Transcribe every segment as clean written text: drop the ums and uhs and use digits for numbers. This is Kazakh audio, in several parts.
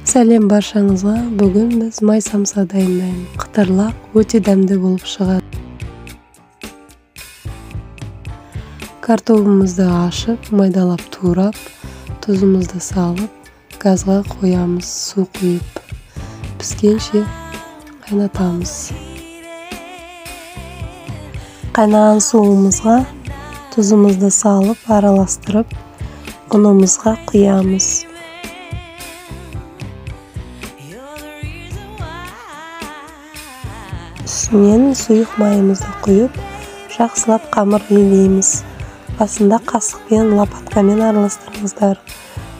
Сәлем баршаңызға. Бүгін біз май самса дайындаймыз. Қытырлақ, өте дәмді болып шығады. Картофелімізді ашып, майдалап турап, тұзымызды салып, газға қоямыз. Су құйып, піскенше қайнатамыз. Қайнаған суымызға тұзымызды салып, араластырып, ұнымызға құямыз. Үстінен сұйық майымызды құйып, жақсылап қамыр илейміз. Басында қасықпен, лопаткамен араластырыңыздар.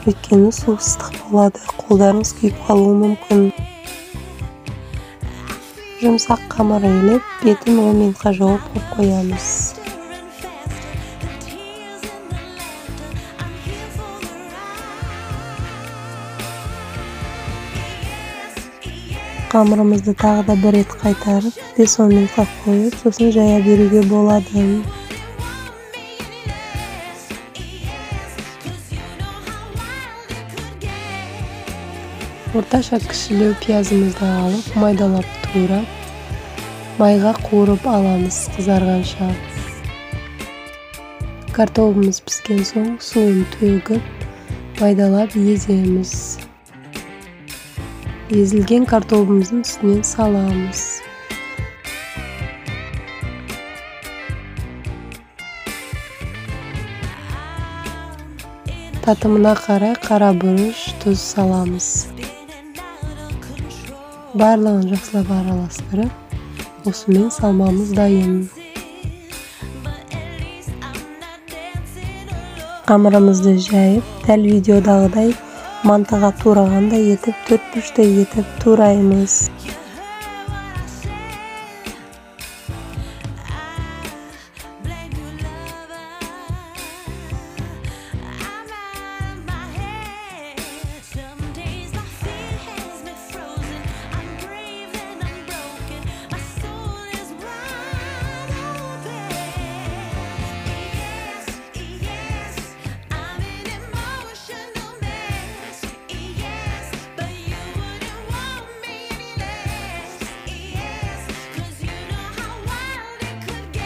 Өйткені су ыстық болады, қолдарыңыз күйіп қалуы мүмкін. Жұмсақ қамыр илеп, бетін 10 минутқа жауып қоямыз. Қамырымызды тағы да бір рет қайтарып, 5-10 минутқа қойып, сосын жая беруге болады. Орташа кішілеу пиязымызды алып, майдалап турап, майға қуырып аламыз қызарғанша. Картофеліміз піскен соң суын төгіп, майдалап еземіз. Езілген картофеліміздің үстінен саламыз. Татымына қарай қара бұрыш, тұз саламыз. Барлығын жақсылап араластырып, осымен салмамыз дайын. Қамырымызды жайып, дәл видеодағыдай мантыға турағандай етіп, 4 бұрыштай етіп тураймыз.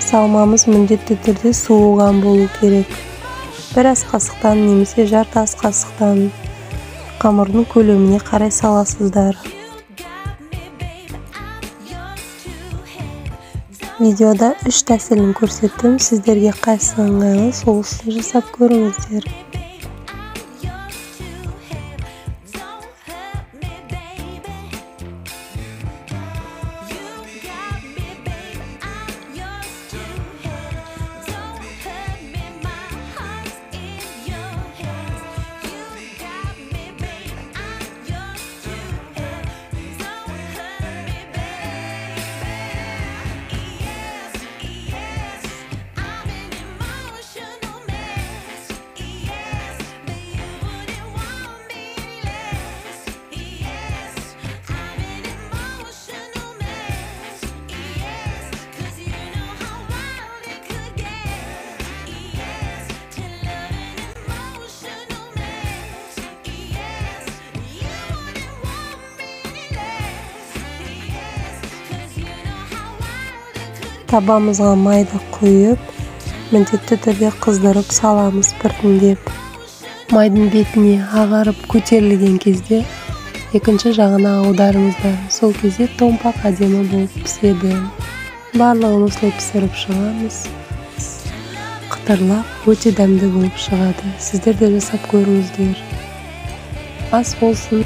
Салмамыз міндетті түрде суыған болу керек. Бір ас қасықтан немесе жарты ас қасықтан қамырдың көлеміне қарай саласыздар. Видеода 3 тәсілін көрсеттім. Сіздерге қайсысы ыңғайлы, соғысын жасап көріңіздер. Табамызға майды құйып, міндетті түрде қыздырып саламыз біртіндеп. Майдың бетіне ағарып көтерілген кезде екінші жағына аударыңыздар. Сол кезде томпақ әдемі болып піседі. Барлығын осылай пісіріп шығамыз. Қытырлақ, өте дәмді болып шығады. Сіздер де жасап көріңіздер. Ас болсын.